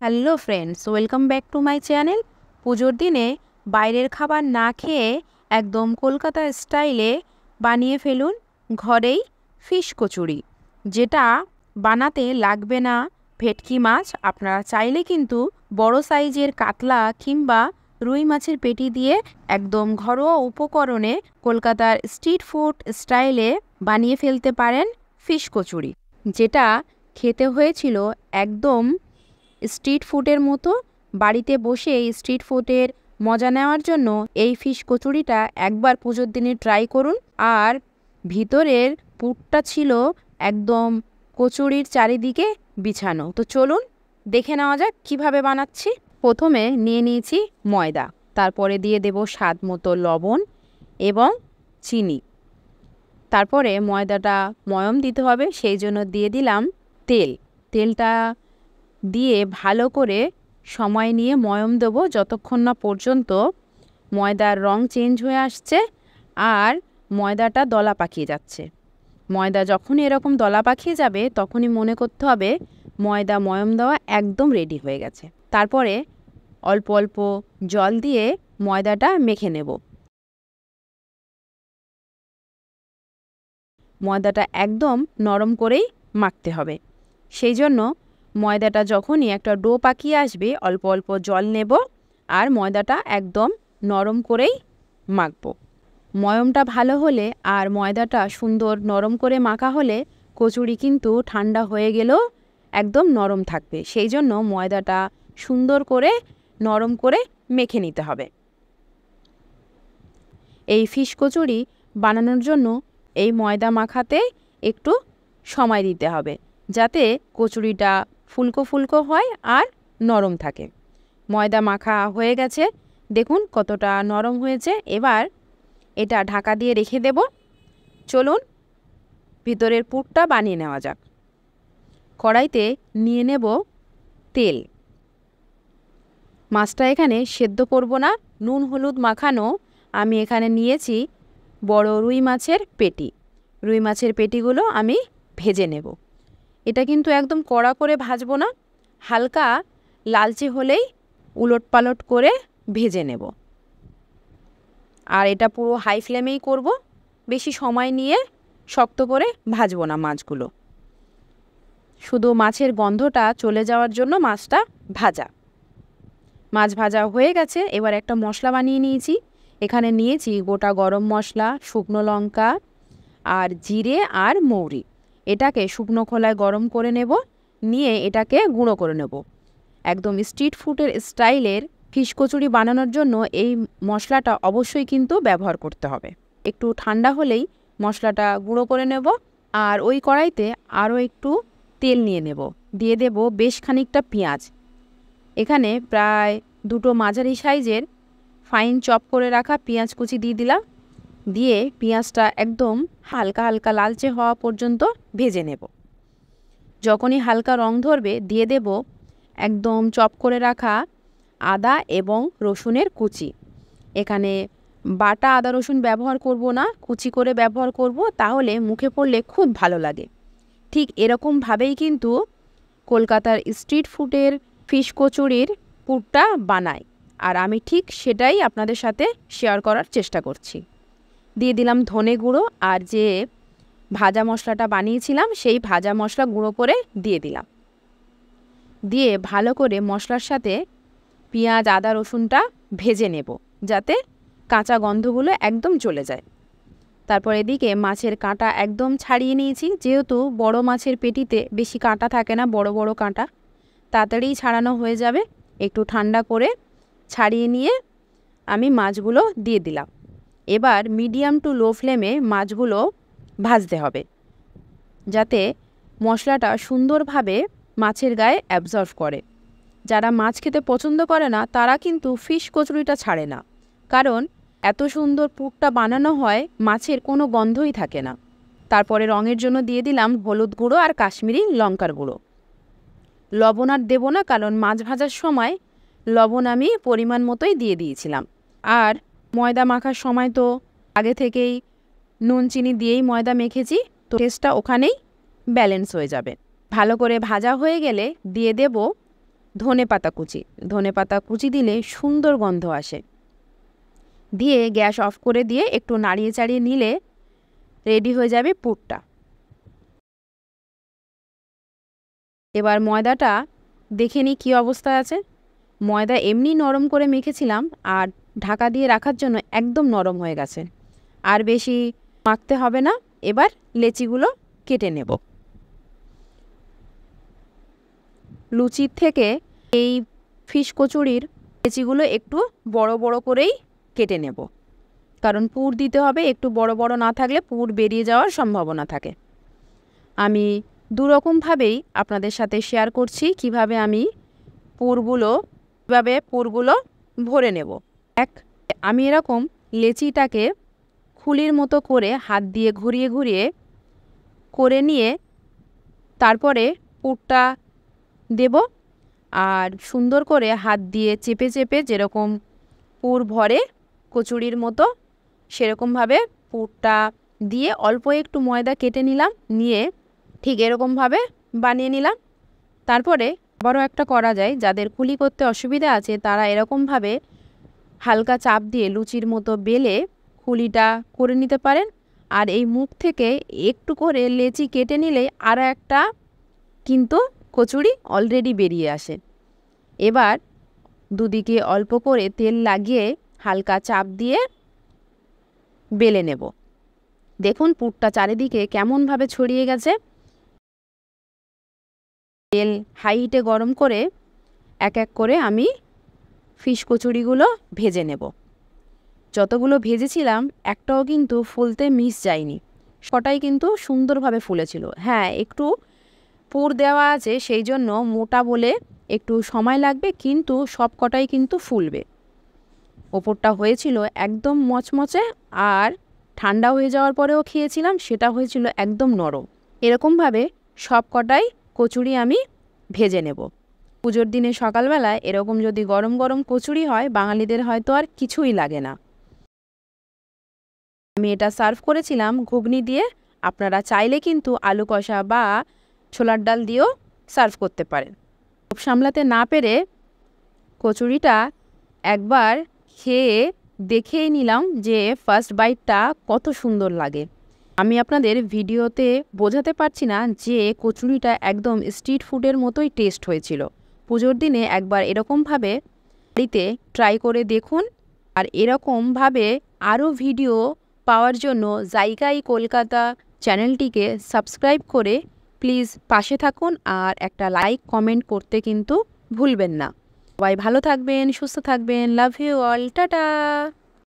Hello friends, welcome back to my channel. পুজোর দিনে বাইরের খাবার না খেয়ে একদম কলকাতা স্টাইলে বানিয়ে ফেলুন ঘরেই ফিশ কচুরি, যেটা বানাতে লাগবে না ভেটকি মাছ। আপনারা চাইলে কিন্তু বড় সাইজের কাতলা কিংবা রুই মাছের পেটি দিয়ে একদম ঘরোয়া উপকরণে কলকাতার স্ট্রিট ফুড স্টাইলে বানিয়ে ফেলতে পারেন ফিশ কচুরি, যেটা খেতে হয়েছিল একদম স্ট্রিট ফুডের মতো। বাড়িতে বসে এই স্ট্রিট ফুডের মজা নেওয়ার জন্য এই ফিশ কচুরিটা একবার পুজোর দিনে ট্রাই করুন। আর ভিতরের পুরটা ছিল একদম কচুরির চারিদিকে বিছানো। তো চলুন দেখে নেওয়া যাক কীভাবে বানাচ্ছি। প্রথমে নিয়ে নিয়েছি ময়দা, তারপরে দিয়ে দেব স্বাদ মতো লবণ এবং চিনি। তারপরে ময়দাটা ময়ম দিতে হবে, সেই জন্য দিয়ে দিলাম তেলটা দিয়ে ভালো করে সময় নিয়ে ময়ম দেবো যতক্ষণ না পর্যন্ত ময়দার রং চেঞ্জ হয়ে আসছে আর ময়দাটা দলা পাকিয়ে যাচ্ছে। ময়দা যখনই এরকম দলা পাকিয়ে যাবে তখনই মনে করতে হবে ময়দা ময়ম দেওয়া একদম রেডি হয়ে গেছে। তারপরে অল্প অল্প জল দিয়ে ময়দাটা মেখে নেব। ময়দাটা একদম নরম করেই মাখতে হবে, সেই জন্য ময়দাটা যখনই একটা ডো পাকিয়ে আসবে অল্প অল্প জল নেব আর ময়দাটা একদম নরম করেই মাখবো। ময়মটা ভালো হলে আর ময়দাটা সুন্দর নরম করে মাখা হলে কচুরি কিন্তু ঠান্ডা হয়ে গেলেও একদম নরম থাকবে, সেই জন্য ময়দাটা সুন্দর করে নরম করে মেখে নিতে হবে। এই ফিশ কচুরি বানানোর জন্য এই ময়দা মাখাতে একটু সময় দিতে হবে, যাতে কচুরিটা ফুলকো ফুলকো হয় আর নরম থাকে। ময়দা মাখা হয়ে গেছে, দেখুন কতটা নরম হয়েছে। এবার এটা ঢাকা দিয়ে রেখে দেব। চলুন ভিতরের পুরটা বানিয়ে নেওয়া যাক। কড়াইতে নিয়ে নেব তেল। মাছটা এখানে সেদ্ধ করব না, নুন হলুদ মাখানো আমি এখানে নিয়েছি বড় রুই মাছের পেটি। রুই মাছের পেটিগুলো আমি ভেজে নেব। এটা কিন্তু একদম কড়া করে ভাজবো না, হালকা লালচে হলেই উলটপালট করে ভেজে নেব। আর এটা পুরো হাই ফ্লেমেই করব, বেশি সময় নিয়ে শক্ত করে ভাজবো না মাছগুলো। শুধু মাছের গন্ধটা চলে যাওয়ার জন্য মাছটা ভাজা। মাছ ভাজা হয়ে গেছে, এবার একটা মশলা বানিয়ে নিয়েছি। এখানে নিয়েছি গোটা গরম মশলা, শুকনো লঙ্কা আর জিরে আর মৌরি। এটাকে শুকনো খোলায় গরম করে নেব, নিয়ে এটাকে গুঁড়ো করে নেব। একদম স্ট্রিট ফুডের স্টাইলের ফিশ কচুরি বানানোর জন্য এই মশলাটা অবশ্যই কিন্তু ব্যবহার করতে হবে। একটু ঠান্ডা হলেই মশলাটা গুঁড়ো করে নেব। আর ওই কড়াইতে আরও একটু তেল নিয়ে নেব, দিয়ে দেব বেশ খানিকটা পেঁয়াজ। এখানে প্রায় দুটো মাঝারি সাইজের ফাইন চপ করে রাখা পেঁয়াজ কুচি দিয়ে দিলাম। দিয়ে পেঁয়াজটা একদম হালকা হালকা লালচে হওয়া পর্যন্ত ভেজে নেব। যখনই হালকা রং ধরবে দিয়ে দেব একদম চপ করে রাখা আদা এবং রসুনের কুচি। এখানে বাটা আদা রসুন ব্যবহার করব না, কুচি করে ব্যবহার করব, তাহলে মুখে পড়লে খুব ভালো লাগে। ঠিক এরকমভাবেই কিন্তু কলকাতার স্ট্রিট ফুডের ফিশ কচুরির পুরটা বানায়, আর আমি ঠিক সেটাই আপনাদের সাথে শেয়ার করার চেষ্টা করছি। দিয়ে দিলাম ধনে গুঁড়ো, আর যে ভাজা মশলাটা বানিয়েছিলাম সেই ভাজা মশলা গুঁড়ো করে দিয়ে দিলাম। দিয়ে ভালো করে মশলার সাথে পেঁয়াজ আদা রসুনটা ভেজে নেব, যাতে কাঁচা গন্ধগুলো একদম চলে যায়। তারপর এদিকে মাছের কাঁটা একদম ছাড়িয়ে নিয়েছি, যেহেতু বড় মাছের পেটিতে বেশি কাঁটা থাকে না, বড় বড় কাঁটা, তাড়াতাড়ি ছাড়ানো হয়ে যাবে। একটু ঠান্ডা করে ছাড়িয়ে নিয়ে আমি মাছগুলো দিয়ে দিলাম। এবার মিডিয়াম টু লো ফ্লেমে মাছগুলো ভাজতে হবে, যাতে মশলাটা সুন্দরভাবে মাছের গায়ে অ্যাবজর্ব করে। যারা মাছ খেতে পছন্দ করে না তারা কিন্তু ফিশ কচুরিটা ছাড়ে না, কারণ এত সুন্দর পুরটা বানানো হয় মাছের কোনো গন্ধই থাকে না। তারপরে রঙের জন্য দিয়ে দিলাম হলুদ গুঁড়ো আর কাশ্মীরি লঙ্কার গুঁড়ো। লবণ আর দেবো না, কারণ মাছ ভাজার সময় লবণ আমি পরিমাণ মতোই দিয়ে দিয়েছিলাম। আর ময়দা মাখার সময় তো আগে থেকেই নুন চিনি দিয়েই ময়দা মেখেছি, তো টেস্টটা ওখানেই ব্যালেন্স হয়ে যাবে। ভালো করে ভাজা হয়ে গেলে দিয়ে দেব ধনেপাতা কুচি। ধনেপাতা কুচি দিলে সুন্দর গন্ধ আসে। দিয়ে গ্যাস অফ করে দিয়ে একটু নাড়িয়ে চাড়িয়ে নিলে রেডি হয়ে যাবে পুরটা। এবার ময়দাটা দেখে নিই কী অবস্থা আছে। ময়দা এমনি নরম করে মেখেছিলাম, আর ঢাকা দিয়ে রাখার জন্য একদম নরম হয়ে গেছে। আর বেশি মাখতে হবে না। এবার লেচিগুলো কেটে নেব। লুচির থেকে এই ফিশ কচুরির লেচিগুলো একটু বড় বড় করেই কেটে নেব, কারণ পুর দিতে হবে। একটু বড় বড় না থাকলে পুর বেরিয়ে যাওয়ার সম্ভাবনা থাকে। আমি দুরকমভাবেই আপনাদের সাথে শেয়ার করছি কিভাবে আমি পুরগুলো ভরে নেব। আমি এরকম লেচিটাকে খুলির মতো করে হাত দিয়ে ঘুরিয়ে ঘুরিয়ে করে নিয়ে তারপরে পুরটা দেব। আর সুন্দর করে হাত দিয়ে চেপে চেপে যেরকম পুর ভরে কচুরির মতো, সেরকমভাবে পুরটা দিয়ে অল্প একটু ময়দা কেটে নিলাম, নিয়ে ঠিক এরকমভাবে বানিয়ে নিলাম। তারপরে আবারও একটা করা যায়, যাদের কুলি করতে অসুবিধা আছে তারা এরকমভাবে হালকা চাপ দিয়ে লুচির মতো বেলে কুলিটা করে নিতে পারেন। আর এই মুখ থেকে একটু করে লেচি কেটে নিলে আরও একটা কিন্তু কচুরি অলরেডি বেরিয়ে আসে। এবার দুদিকে অল্প করে তেল লাগিয়ে হালকা চাপ দিয়ে বেলে নেব। দেখুন পুরটা চারিদিকে কেমনভাবে ছড়িয়ে গেছে। তেল হাই হিটে গরম করে এক এক করে আমি ফিশ কচুরিগুলো ভেজে নেব। যতগুলো ভেজেছিলাম একটাও কিন্তু ফুলতে মিস যায়নি, সবটাই কিন্তু সুন্দরভাবে ফুলেছিল। হ্যাঁ, একটু পুর দেওয়া আছে সেই জন্য মোটা বলে একটু সময় লাগবে, কিন্তু সব কটাই কিন্তু ফুলবে। ওপরটা হয়েছিল একদম মচমচে, আর ঠান্ডা হয়ে যাওয়ার পরেও খেয়েছিলাম, সেটা হয়েছিল একদম নরম। এরকমভাবে সব কটাই কচুরি আমি ভেজে নেব। পুজোর দিনে সকালবেলায় এরকম যদি গরম গরম কচুরি হয়, বাঙালিদের হয়তো আর কিছুই লাগে না। আমি এটা সার্ভ করেছিলাম ঘুগনি দিয়ে। আপনারা চাইলে কিন্তু আলু কষা বা ছোলার ডাল দিয়েও সার্ভ করতে পারেন। সামলাতে না পেরে কচুরিটা একবার খেয়ে দেখেই নিলাম যে ফার্স্ট বাইটটা কত সুন্দর লাগে। আমি আপনাদের ভিডিওতে বোঝাতে পারছি না যে কচুরিটা একদম স্ট্রিট ফুডের মতোই টেস্ট হয়েছিল। পুজোর দিনে একবার এরকমভাবে বাড়িতে ট্রাই করে দেখুন। আর এরকমভাবে আরও ভিডিও পাওয়ার জন্য জাইকাই কলকাতা চ্যানেলটিকে সাবস্ক্রাইব করে প্লিজ পাশে থাকুন, আর একটা লাইক কমেন্ট করতে কিন্তু ভুলবেন না। সবাই ভালো থাকবেন, সুস্থ থাকবেন। Love you all, tata.